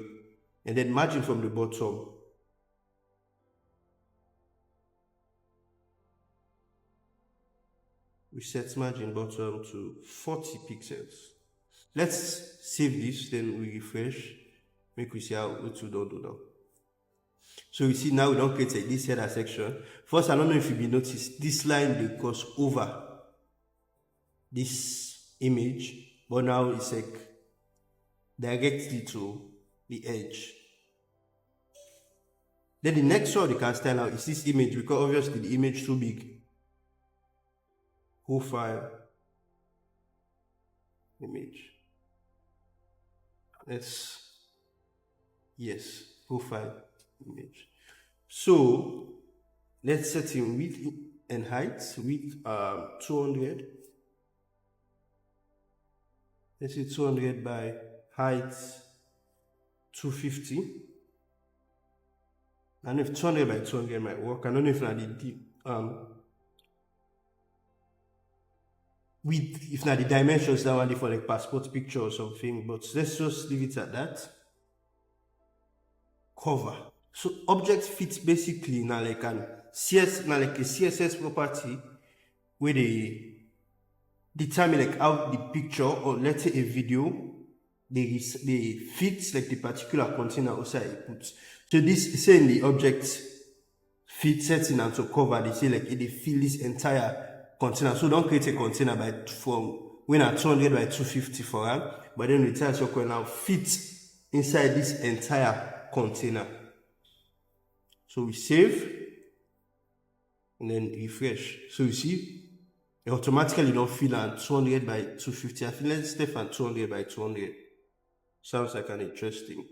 And then margin from the bottom. We set margin bottom to 40 pixels. Let's save this, then we refresh. Make we see how what we don't do now. So you see now we don't create this header section. First, I don't know if you noticed this line they goes over this image, but now it's like directly to the edge. Then the next one you can style out is this image, because obviously the image too big. Profile image. Yes, profile image. So let's set in width and height. Width 200. Let's say 200 by height 250. I don't know if 200 by 200 might work. I don't know if not the width, if not the dimensions that one for like passport picture or something, but let's just leave it at that. Cover. So object fits basically now like a CSS property where the determine like how the picture, or let's say a video, they fit like the particular container also it puts. So this say in the object fit setting and to cover, they say like they fill this entire container. So don't create a container by from when at 200 by 250 for them, but then we tell you now fit inside this entire container. So we save and then refresh. So you see, it automatically don't fill at 200 by 250. I feel let's step at 200 by 200. Sounds like an interesting.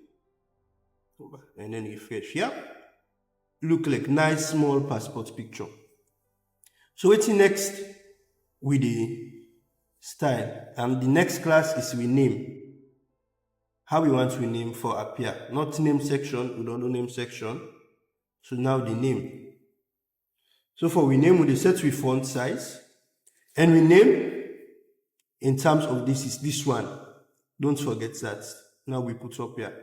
And then refresh. Yeah. Look like nice small passport picture. So what's next with the style? And the next class is we name. How we want to name for appear. Not name section, we don't do name section. So now the name. So for we name, we set with font size. And we name in terms of this is this one. Don't forget that. Now we put up here.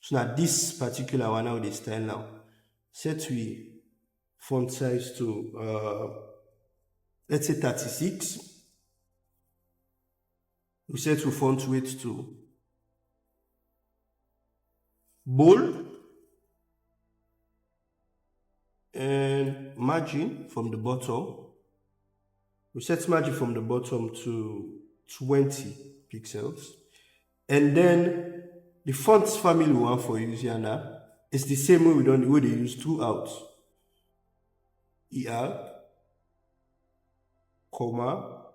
So now this particular one, now the style now. Set we font size to let's say 36. We set to font weight to bold, and margin from the bottom. We set margin from the bottom to 20 pixels. And then the font family we want for use here now is the same way they use throughout. ER, comma,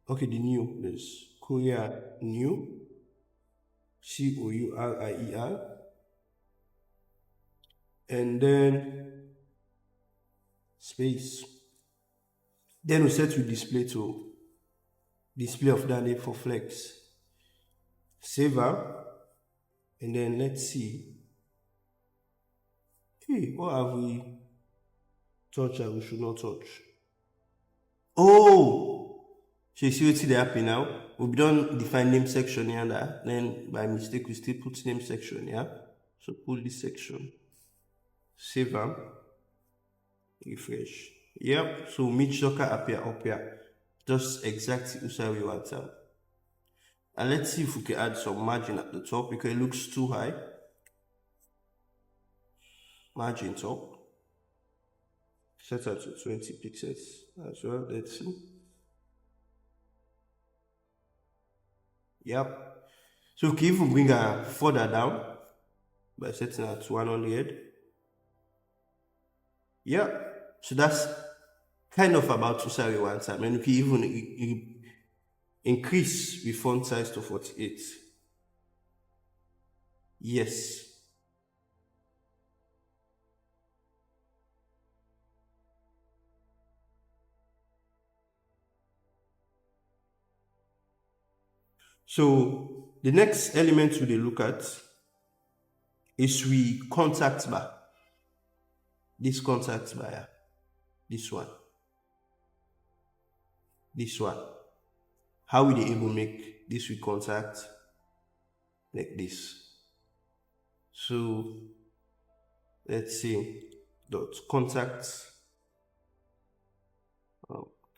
okay, the new is Korea new, COURIER, and then space. Then we set to display to display of that name for flex. Save her, and then let's see. Hey, what have we touched that we should not touch? Oh, so you see what's happening now? We've done define name section here and that. Then by mistake we still put name section, yeah? So pull this section. Save them. Refresh. Yep, so make soccer appear up here. Just exactly how we want them. And let's see if we can add some margin at the top because it looks too high. Margin top. Set that to 20 pixels as well. Let's see. Yep. So we can even bring her further down by setting that to 100. Yeah. So that's kind of about to say one time. And we can even increase the font size to 48. Yes. So the next element we look at is we contact bar. This contact bar here. This one. This one. How will they able make this with contact like this? So let's see dot contact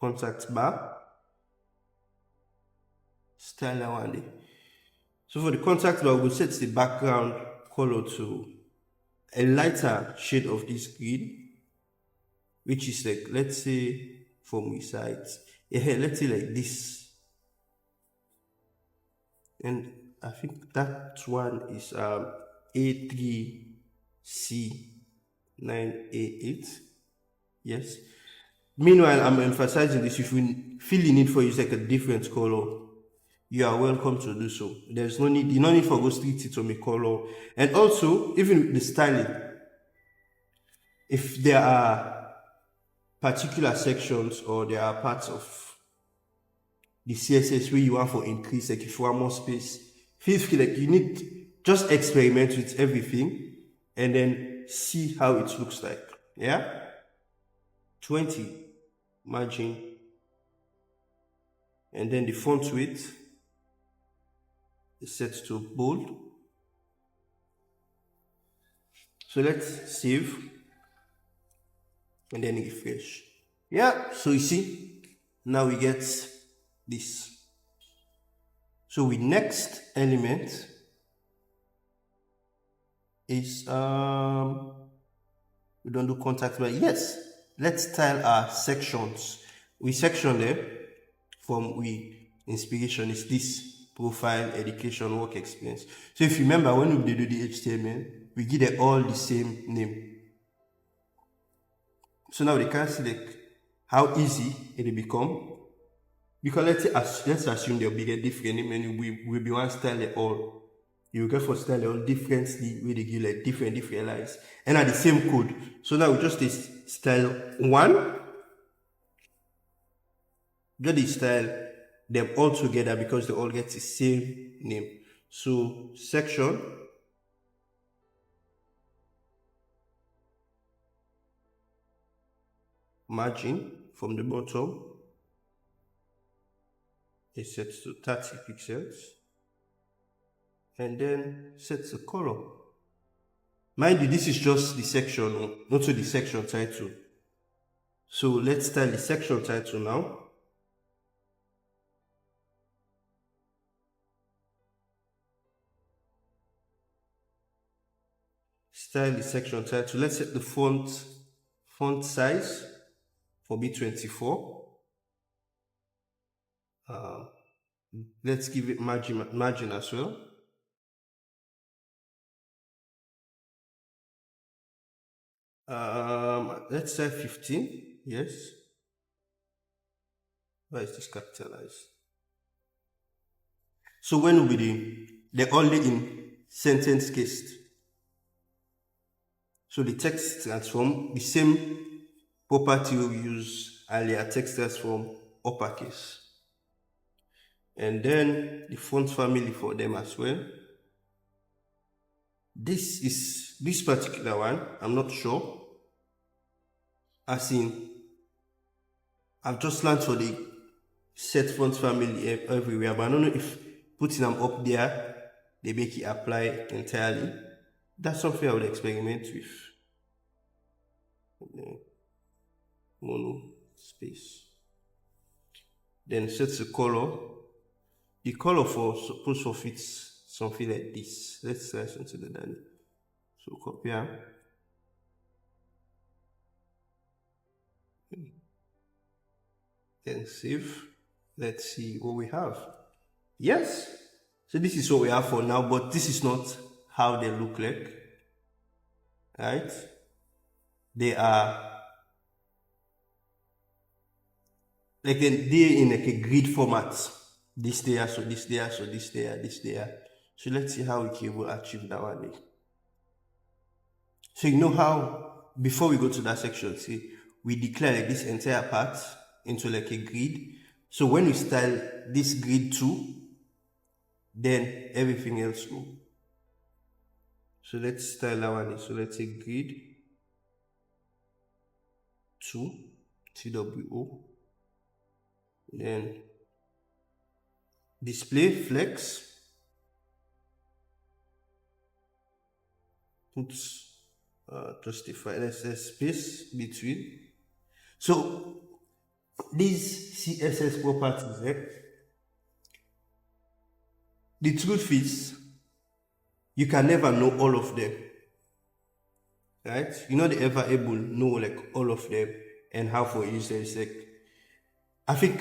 contact bar style one day. So for the contact bar, we'll set the background color to a lighter shade of this green, which is like, let's say from the sides, yeah, let's say like this. And I think that one is A3C9A8. Yes. Meanwhile, I'm emphasizing this. If you feel the need for use like a different color, you are welcome to do so. There's no need, you no need for go straight to make color. And also, even with the styling, if there are particular sections or there are parts of the CSS where you want for increase, like if you want more space, feel free, like you need just experiment with everything and then see how it looks like. Yeah, 20 margin, and then the font width is set to bold. So let's save and then refresh. Yeah, so you see, now we get this. So with next element is we don't do contact, but yes, let's style our sections. We section them from we inspiration is this profile, education, work experience. So if you remember when we do the HTML, we give them all the same name. So now they can select how easy it will become. Because let's assume they'll be a different name and we be one style they all. You will get for style all differently where they give like different lines and are the same code. So now we just style one. Just style them all together because they all get the same name. So section margin from the bottom is set to 30 pixels and then set the color. Mind you, this is just the section, not the section title. So let's style the section title now. Style the section title. Let's set the font size for B24. Let's give it margin as well. Let's say 15. Yes. Why is this capitalized? So when we do, they're only in sentence case. So the text transform, the same property we use earlier, text transform uppercase. And then the font family for them as well. This particular one, I'm not sure. As in, I've just learned for the set font family everywhere, but I don't know if putting them up there, they make it apply entirely. That's something I would experiment with. Mono space. Then set the color. The color for suppose for fits something like this. Let's slice into the done. So copy. Then save. Let's see what we have. Yes. So this is what we have for now, but this is not how they look like. Right? They are like they're in like a grid format. This there, so this there, so this there, this there. So let's see how we can achieve that one. So you know how before we go to that section, see, we declare like this entire part into like a grid. So when we style this grid 2, then everything else will. So let's style that one. So let's say grid 2 TWO. Then display flex. Put justify. Let's say space between. So these CSS properties, the truth is you can never know all of them, right? You're not ever able to know like all of them and how for users like. I think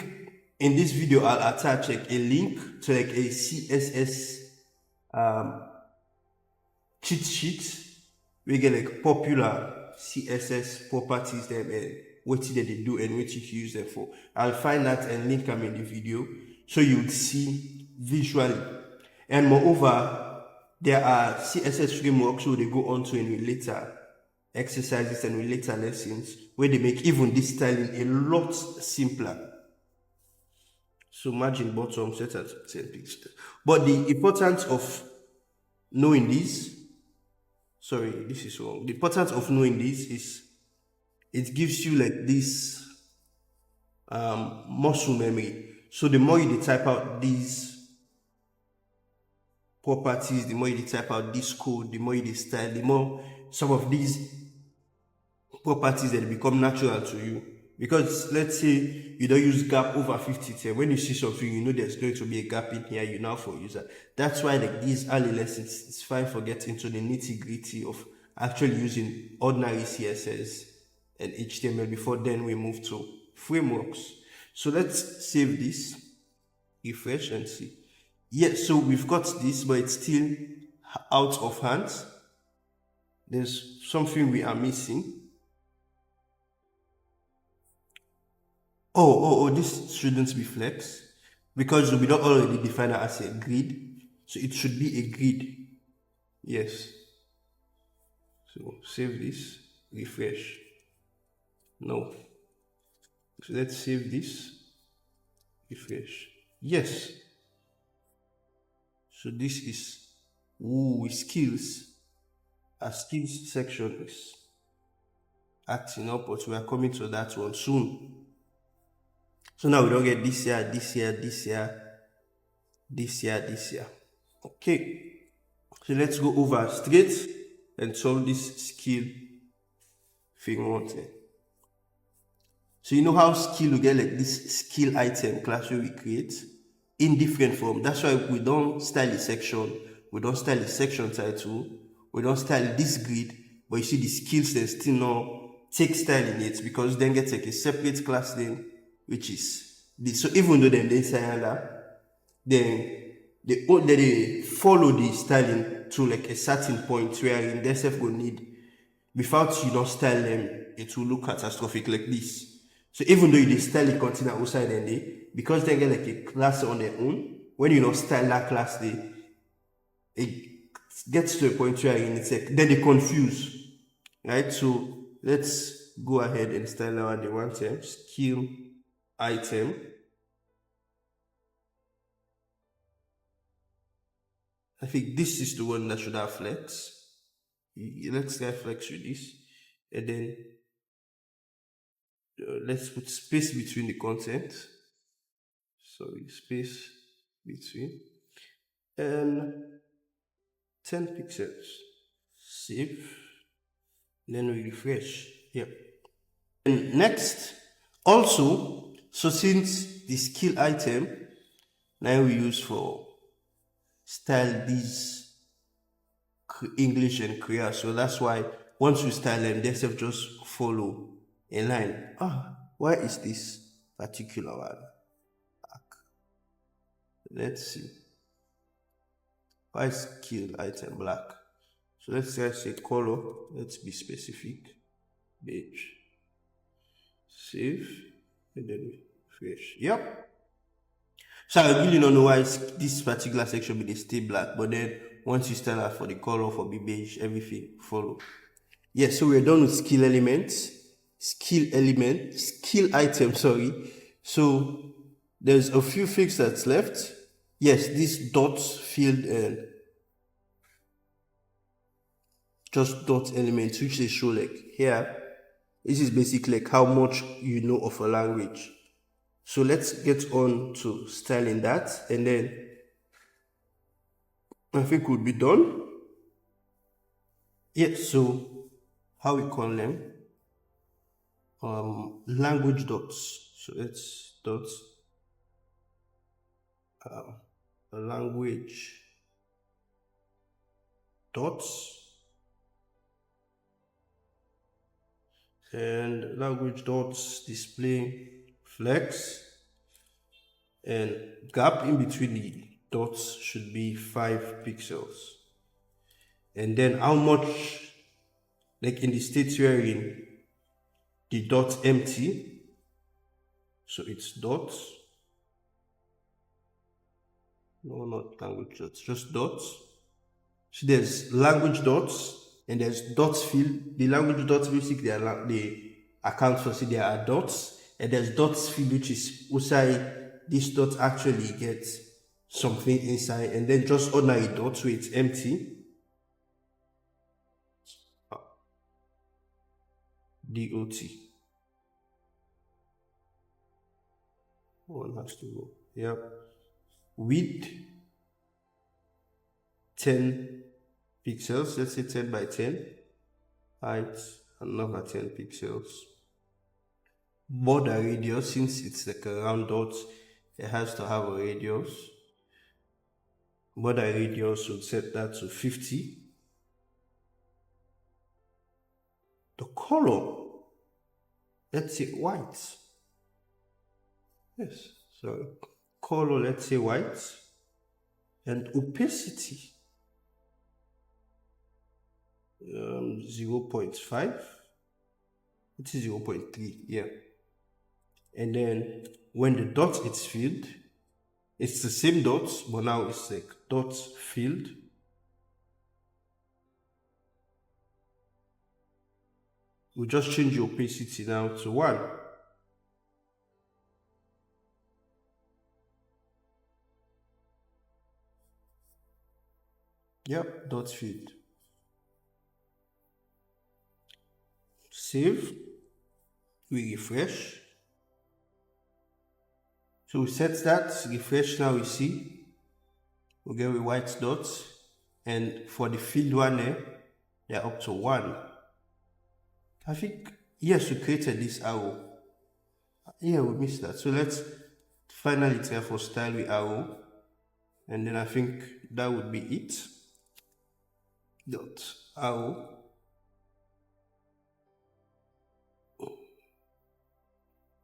in this video I'll attach like a link to like a CSS cheat sheet. We get like popular CSS properties them and what they do and what you can use them for. I'll find that and link them in the video so you would see visually. And moreover, there are CSS frameworks so they go on to in later exercises and later lessons where they make even this styling a lot simpler. So margin bottom set at 10 pixels. But the importance of knowing this, sorry, this is wrong. The importance of knowing this is it gives you like this muscle memory. So the more you type out these properties, the more you type out this code, the more you style, the more some of these properties that become natural to you. Because let's say you don't use gap over 50 10. When you see something, you know there's going to be a gap in here, you now for user. That's why like these early lessons, it's fine for getting to the nitty-gritty of actually using ordinary CSS and HTML before then we move to frameworks. So let's save this, refresh and see. Yes, so we've got this, but it's still out of hands. There's something we are missing. Oh, this shouldn't be flex because we don't already define it as a grid. So it should be a grid. Yes. So save this, refresh. No. So let's save this, refresh. Yes. So this is skills. Our skills section is acting up, but we are coming to that one soon. So now we don't get this year, this year, this year, this year, this year. Okay. So let's go over straight and solve this skill thing one thing. So you know how skill will get like this skill item class where we create in different form. That's why we don't style a section, we don't style a section title, we don't style this grid, but you see the skills they still not take style in it because then gets like a separate class then, which is this. So even though then they style that, then they follow the styling to like a certain point where in themselves will need, without you don't style them, it will look catastrophic like this. So even though you style the container outside and they, because they get like a class on their own, when you don't style that class, it gets to a point where it's like, then they confuse, right? So let's go ahead and style our the one time skill item. I think this is the one that should have flex. Let's get flex with this, and then let's put space between the content. Sorry, space between and 10 pixels. Save. Then we refresh. Yep. And next, also, so since the skill item now we use for style these English and Korea, so that's why once we style them, they just follow a line. Why is this particular one? Let's see. Why is skill item black? So let's say color. Let's be specific. Beige. Save and then refresh. Yep. So I really don't know why this particular section will stay black, but then once you style out for the color for the beige, everything follow. Yeah, so we're done with skill item, sorry. So there's a few things that's left. Yes, this dots field and just dot elements, which they show like here. This is basically like how much you know of a language. So let's get on to styling that, and then I think we'll be done. Yeah, so how we call them? Language dots. So it's dots language dots, and language dots display flex, and gap in between the dots should be 5 pixels. And then how much, like in the states we're in, the dot empty, so it's dots, no, not language dots, just dots. So there's language dots and there's dots field. The language dots basically they account for, see there are dots, and there's dots field which is outside this dot actually gets something inside, and then just ordinary dots where it's empty. DOT. One has to go. Yep. Width 10 pixels. Let's say 10 by 10. Height another 10 pixels. border radius, since it's like a round dot, it has to have a radius. Border radius would set that to 50. The color, let's say white. Yes, so color, let's say white. And opacity, 0.5. It is 0.3, yeah. And then when the dot is filled, it's the same dots, but now it's like dots filled. We'll just change the opacity now to 1. Yep, dot filled. Save. We refresh. So we set that, refresh, now we see we get with white dots, and for the filled one there, they're up to 1. I think, yes, we created this arrow. Yeah, we missed that. So let's finally try for style with arrow, and then I think that would be it. Dot arrow.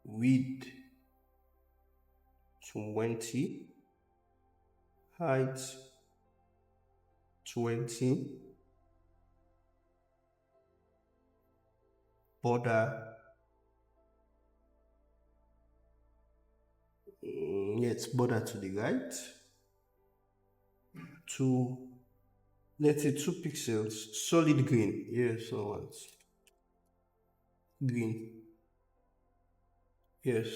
Width 20, height 20, border, let's border to the right, to, let's say 2 pixels, solid green, yes, so what, green, yes,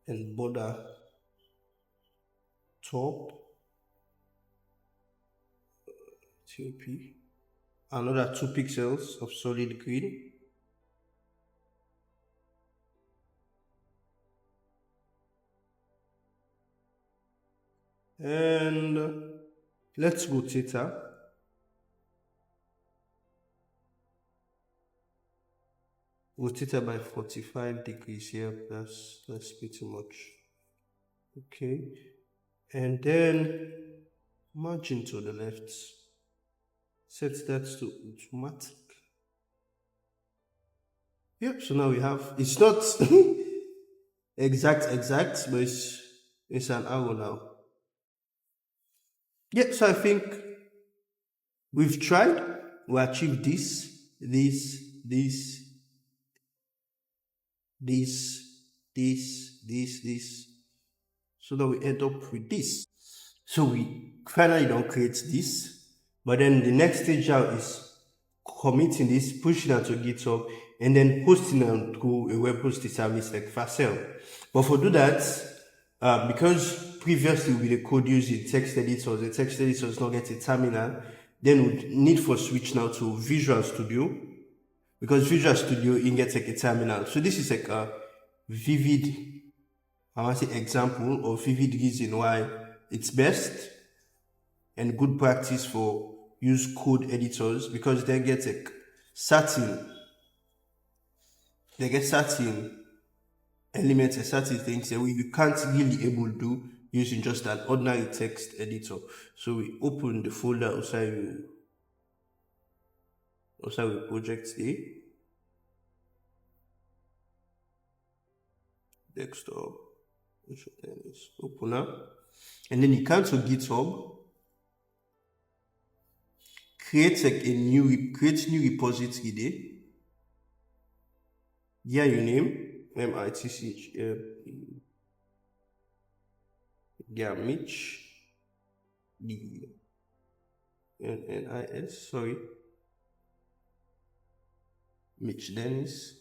and border top, TOP, another 2 pixels of solid green, and let's rotate her. Rotate her by 45 degrees here. That's pretty much okay. And then margin to the left. Set that to automatic. Yep, so now we have, it's not exact, but it's an arrow now. Yeah, so I think we've tried, we achieved this. So now we end up with this. So we finally don't create this, but then the next stage out is committing this, pushing it to GitHub, and then hosting it through a web hosting service like Vercel. But for do that, because previously with the code using text editors, the text editors not get a terminal, then we need for switch now to Visual Studio, because Visual Studio it gets like a terminal. So this is like a vivid, I want to say example or vivid reason why it's best and good practice for use code editors, because they get like certain elements and certain things that we can't really able to do using just an ordinary text editor. So we open the folder outside with project A, desktop, open up, and then you come to GitHub, create new repository there. Yeah, your name, MITCH, yeah, Mitch, NIS, sorry, Mitch Dennis.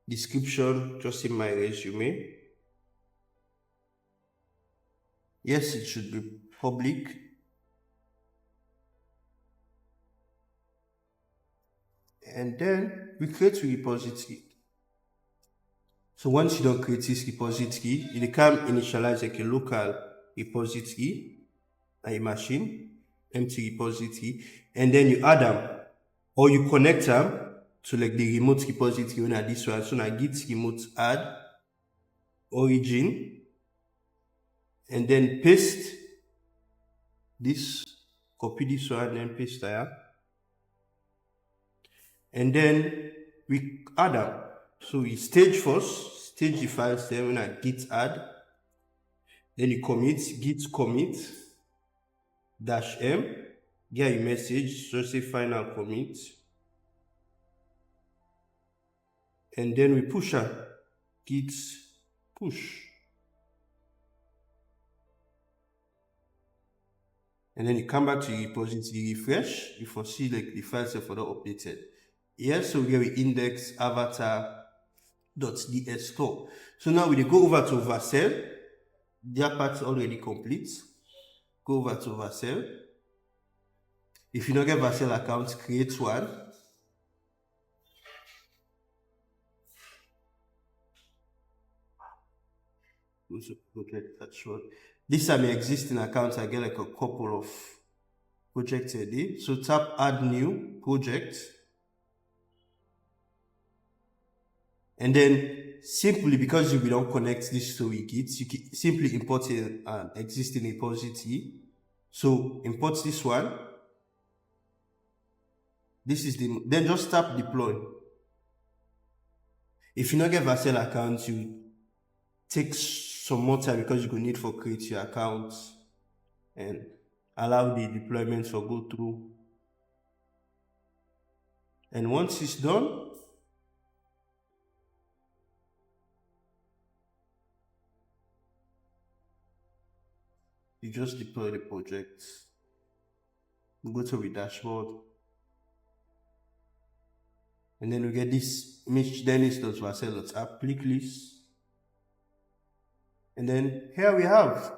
Description, just in my resume. Yes, it should be public. And then we create a repository. So once you don't create this repository, you can initialize like a local repository, a machine, empty repository, and then you add them or you connect them So like the remote repository when I this one, so I git remote add origin and then paste this, copy this one and paste there. And then we add them. So we stage first, stage the files, then when I git add, then you commit, git commit -m, get a message, so say final commit. And then we push her, git push. And then you come back to your repository, refresh, you foresee like the files are further updated. Here, so here we index avatar.ds store. So now we go over to Vercel. That part's already complete. Go over to Vercel. If you don't get Vercel account, create one. This are my existing accounts. I get like a couple of projects a day. So tap add new project. And then simply because we don't connect this to Git, you can simply import an existing repository. So import this one. This is the, then just tap deploy. If you don't get Vercel account, you take some more time because you will need for create your account and allow the deployment to go through. And once it's done, you just deploy the project. We go to the dashboard. And then we get this mitchdennis.vercel.app click list. And then here we have,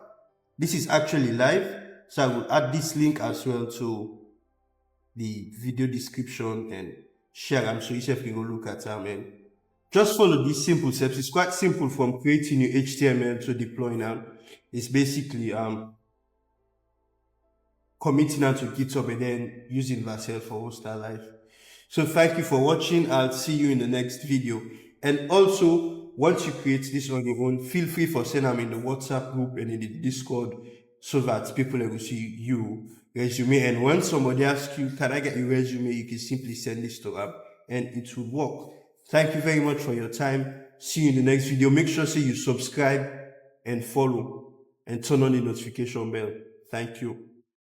this is actually live. So I will add this link as well to the video description and share them so you can go look at them and just follow these simple steps. It's quite simple from creating your HTML to deploying them. It's basically committing them to GitHub and then using Vercel for host live. So thank you for watching. I'll see you in the next video. And also, once you create this on your own, feel free for sending them in the WhatsApp group and in the Discord so that people will see you resume. And when somebody asks you, can I get your resume? You can simply send this to them and it will work. Thank you very much for your time. See you in the next video. Make sure you subscribe and follow and turn on the notification bell. Thank you.